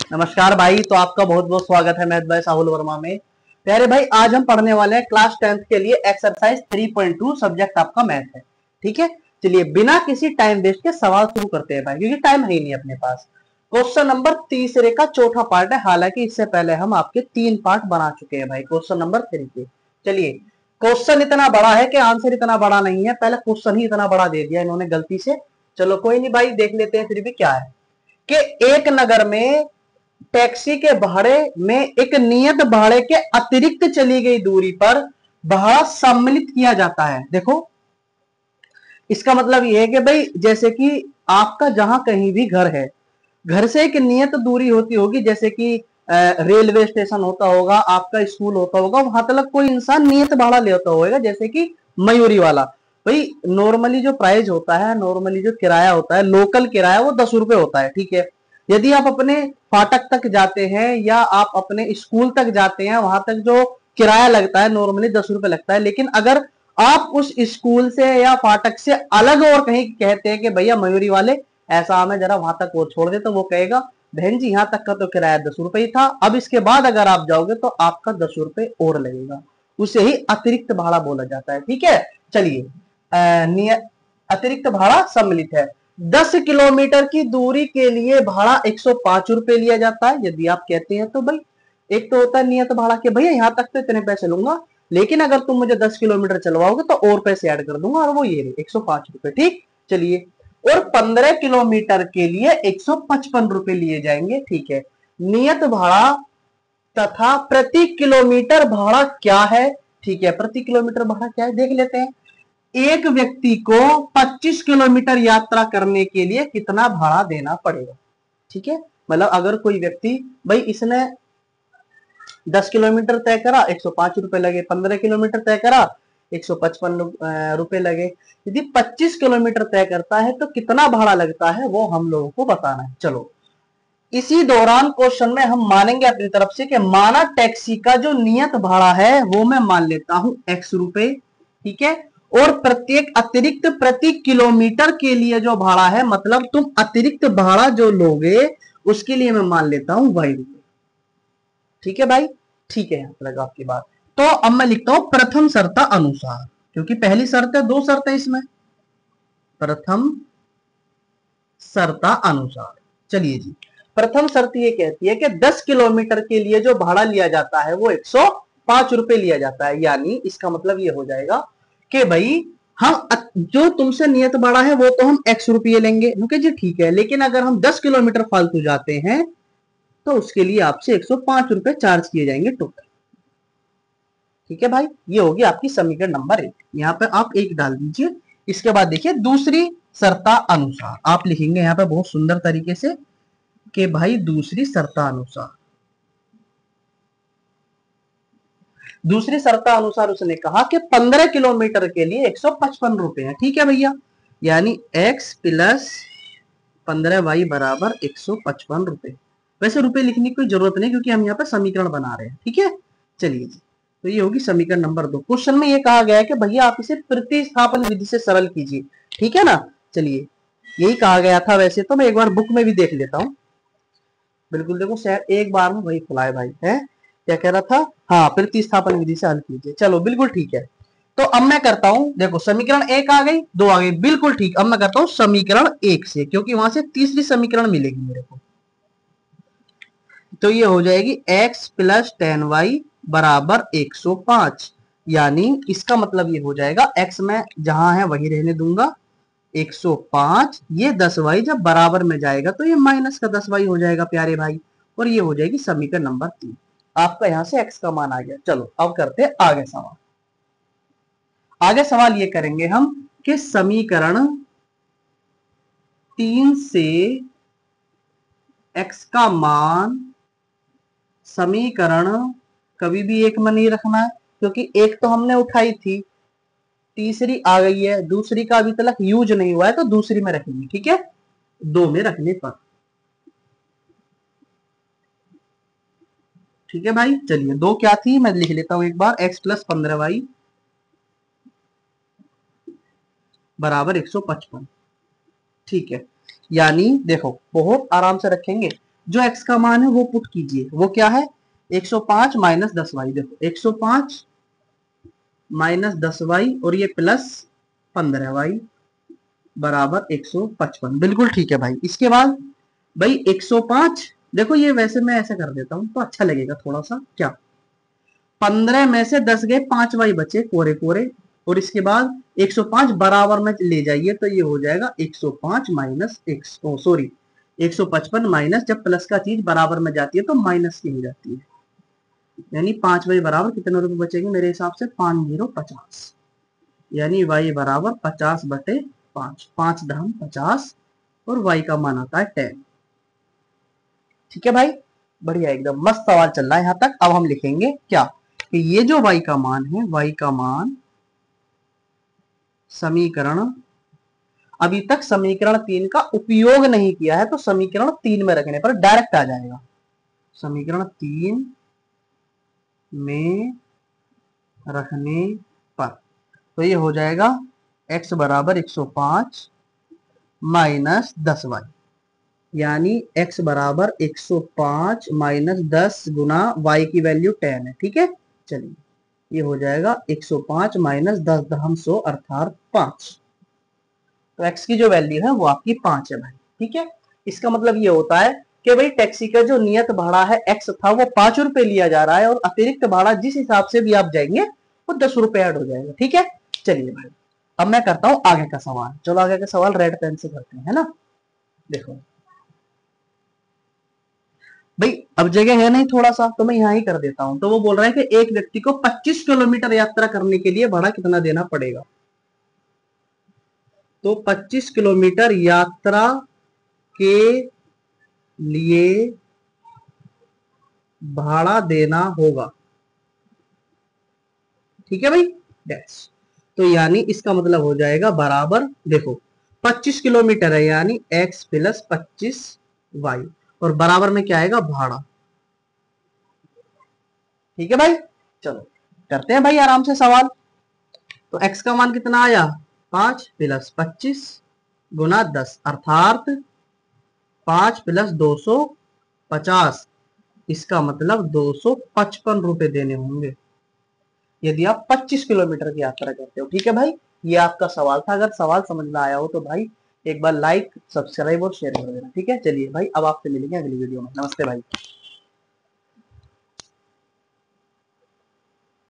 नमस्कार भाई। तो आपका बहुत बहुत स्वागत है मैथ भाई साहुल वर्मा में। प्यारे भाई, आज हम पढ़ने वाले हैं क्लास 10th के लिए एक्सरसाइज 3.2, सब्जेक्ट आपका मैथ है। ठीक है, चलिए बिना किसी टाइम वेस्ट के सवाल शुरू करते हैं भाई, क्योंकि टाइम है ही नहीं अपने पास। क्वेश्चन नंबर तीसरे का चौथा पार्ट है, हालांकि इससे पहले हम आपके 3 पार्ट बना चुके हैं भाई क्वेश्चन नंबर 3 के। चलिए, क्वेश्चन इतना बड़ा है कि आंसर इतना बड़ा नहीं है, पहले क्वेश्चन ही इतना बड़ा दे दिया इन्होंने गलती से। चलो कोई नहीं भाई, देख लेते हैं फिर भी क्या है। कि एक नगर में टैक्सी के भाड़े में एक नियत भाड़े के अतिरिक्त चली गई दूरी पर भाड़ा सम्मिलित किया जाता है। देखो, इसका मतलब यह है कि भाई जैसे कि आपका जहां कहीं भी घर है, घर से एक नियत दूरी होती होगी, जैसे कि रेलवे स्टेशन होता होगा, आपका स्कूल होता होगा, वहां तक कोई इंसान नियत भाड़ा लेता होगा, जैसे कि मयूरी वाला। भाई नॉर्मली जो प्राइस होता है, नॉर्मली जो किराया होता है, लोकल किराया वो 10 रुपए होता है। ठीक है, यदि आप अपने फाटक तक जाते हैं या आप अपने स्कूल तक जाते हैं, वहां तक जो किराया लगता है नॉर्मली 10 रुपए लगता है। लेकिन अगर आप उस स्कूल से या फाटक से अलग और कहीं कहते हैं कि भैया मयूरी वाले ऐसा हमें जरा वहां तक वो छोड़ दे, तो वो कहेगा बहन जी यहाँ तक का तो किराया 10 रुपए ही था, अब इसके बाद अगर आप जाओगे तो आपका 10 रुपए और लगेगा। उसे ही अतिरिक्त भाड़ा बोला जाता है। ठीक है, चलिए अतिरिक्त भाड़ा सम्मिलित है। 10 किलोमीटर की दूरी के लिए भाड़ा 105 रुपए लिया जाता है। यदि आप कहते हैं तो भाई एक तो होता है नियत भाड़ा के भैया यहाँ तक तो इतने पैसे लूंगा, लेकिन अगर तुम मुझे 10 किलोमीटर चलवाओगे तो और पैसे ऐड कर दूंगा, और वो ये 105 रुपए। ठीक, चलिए। और 15 किलोमीटर के लिए 155 रुपए लिए जाएंगे। ठीक है, नियत भाड़ा तथा प्रति किलोमीटर भाड़ा क्या है? ठीक है, प्रति किलोमीटर भाड़ा क्या है देख लेते हैं। एक व्यक्ति को 25 किलोमीटर यात्रा करने के लिए कितना भाड़ा देना पड़ेगा? ठीक है, मतलब अगर कोई व्यक्ति, भाई इसने 10 किलोमीटर तय करा, 105 रुपए लगे। 15 किलोमीटर तय करा, 155 रुपए लगे। यदि 25 किलोमीटर तय करता है तो कितना भाड़ा लगता है वो हम लोगों को बताना है। चलो, इसी दौरान क्वेश्चन में हम मानेंगे अपनी तरफ से कि माना टैक्सी का जो नियत भाड़ा है वो मैं मान लेता हूं X रुपए। ठीक है, और प्रत्येक अतिरिक्त प्रति किलोमीटर के लिए जो भाड़ा है, मतलब तुम अतिरिक्त भाड़ा जो लोगे उसके लिए मैं मान लेता हूं Y रुपए। ठीक है भाई, ठीक है, यहां तक आपकी बात। तो अब मैं लिखता हूं प्रथम शर्त अनुसार, क्योंकि पहली शर्त है, 2 शर्त है इसमें। प्रथम शर्त अनुसार, चलिए जी। प्रथम शर्त ये कहती है कि 10 किलोमीटर के लिए जो भाड़ा लिया जाता है वो 105 रुपए लिया जाता है। यानी इसका मतलब ये हो जाएगा कि भाई हम जो तुमसे नियत भाड़ा है वो तो हम X रुपये लेंगे। ओके जी, ठीक है, लेकिन अगर हम 10 किलोमीटर फालतू जाते हैं तो उसके लिए आपसे 105 रुपए चार्ज किए जाएंगे टोटल। ठीक है भाई, ये होगी आपकी समीकरण नंबर 1। यहाँ पर आप 1 डाल दीजिए। इसके बाद देखिए दूसरी शर्ता अनुसार आप लिखेंगे यहाँ पे बहुत सुंदर तरीके से कि भाई दूसरी शर्ता अनुसार, दूसरी शर्ता अनुसार उसने कहा कि 15 किलोमीटर के लिए 155 रुपए है। ठीक है भैया, यानी x प्लस 15y बराबर 155 रुपए। वैसे रुपए लिखने की कोई जरूरत नहीं, क्योंकि हम यहाँ पे समीकरण बना रहे हैं। ठीक है, चलिए जी। तो ये होगी समीकरण नंबर 2। क्वेश्चन में ये कहा गया है कि भैया आप इसे प्रतिस्थापन विधि से सरल कीजिए। ठीक है ना, चलिए, यही कहा गया था। वैसे तो मैं एक बार बुक में भी देख लेता हूँ। बिल्कुल, देखो शायद एक बार में वही खुला है भाई, है क्या कह रहा था? हाँ, प्रतिस्थापन विधि से हल कीजिए। चलो बिल्कुल ठीक है। तो अब मैं करता हूं, देखो समीकरण 1 आ गई, 2 आ गई, बिल्कुल ठीक। अब मैं करता हूं समीकरण 1 से, क्योंकि वहां से तीसरी समीकरण मिलेगी मेरे को। तो ये हो जाएगी x प्लस 10y बराबर 105। यानी इसका मतलब ये हो जाएगा, x में जहां है वही रहने दूंगा 105। ये 10y जब बराबर में जाएगा तो ये माइनस का 10y हो जाएगा प्यारे भाई, और ये हो जाएगी समीकरण नंबर 3। आपका यहां से x का मान आ गया। चलो अब करते हैं आगे सवाल। आगे सवाल ये करेंगे हम कि समीकरण 3 से x का मान, समीकरण कभी भी एक में नहीं रखना है, क्योंकि एक तो हमने उठाई थी, तीसरी आ गई है, दूसरी का अभी तक यूज नहीं हुआ है, तो दूसरी में रखेंगे। ठीक है, 2 में रखने पर। ठीक है भाई, चलिए 2 क्या थी मैं लिख लेता हूं एक बार। x प्लस 15y बराबर 155। ठीक है, यानी देखो बहुत आराम से रखेंगे। जो x का मान है वो पुट कीजिए, वो क्या है 105 माइनस 10y। देखो 105 माइनस 10y और ये प्लस 15y बराबर 155। बिल्कुल ठीक है भाई। इसके बाद भाई 105, देखो ये वैसे मैं ऐसे कर देता हूं तो अच्छा लगेगा थोड़ा सा। क्या 15 में से 10 गए, 5y बचे कोरे कोरे, और इसके बाद 105 बराबर में ले जाइए तो ये हो जाएगा 105 माइनस सॉरी 155 माइनस, जब प्लस का चीज बराबर में जाती है तो माइनस की हो जाती है, यानी 5y बराबर कितने रुपए बचेंगे मेरे हिसाब से 5050, यानी y बराबर 50/5, 5×50 और y का मान आता है 10। ठीक है भाई, बढ़िया एकदम मस्त सवाल चल रहा है यहां तक। अब हम लिखेंगे क्या कि ये जो y का मान है, y का मान समीकरण, अभी तक समीकरण 3 का उपयोग नहीं किया है तो समीकरण 3 में रखने पर डायरेक्ट आ जाएगा। समीकरण 3 में रखने पर तो ये हो जाएगा x बराबर 105 माइनस 10y, यानी x बराबर 105 माइनस 10 गुना y की वैल्यू 10 है। ठीक है, चलिए ये हो जाएगा 105 माइनस 10 अर्थात 5। तो x की जो वैल्यू है वो आपकी 5 है भाई। ठीक है, इसका मतलब ये होता है कि भाई टैक्सी का जो नियत भाड़ा है x था वो 5 रुपए लिया जा रहा है, और अतिरिक्त भाड़ा जिस हिसाब से भी आप जाएंगे वो 10 रुपए ऐड हो जाएगा। ठीक है, चलिए भाई अब मैं करता हूं आगे का सवाल। चलो आगे का सवाल रेड पेन से करते हैं, है ना। देखो भाई अब जगह है नहीं थोड़ा सा तो मैं यहां ही कर देता हूं। तो वो बोल रहा है कि एक व्यक्ति को 25 किलोमीटर यात्रा करने के लिए भाड़ा कितना देना पड़ेगा। तो 25 किलोमीटर यात्रा के लिए भाड़ा देना होगा। ठीक है भाई, डैश। तो यानी इसका मतलब हो जाएगा बराबर, देखो 25 किलोमीटर है यानी x प्लस 25y, और बराबर में क्या आएगा भाड़ा। ठीक है भाई, चलो करते हैं भाई आराम से सवाल। तो x का मान कितना आया 5 प्लस 25 गुना 10 अर्थात 5 प्लस 250, इसका मतलब 255 रुपए देने होंगे यदि आप 25 किलोमीटर की यात्रा करते हो। ठीक है भाई, ये आपका सवाल था। अगर सवाल समझ में आया हो तो भाई एक बार लाइक सब्सक्राइब और शेयर कर देना। ठीक है, चलिए भाई अब आपसे मिलेंगे अगली वीडियो में। नमस्ते भाई।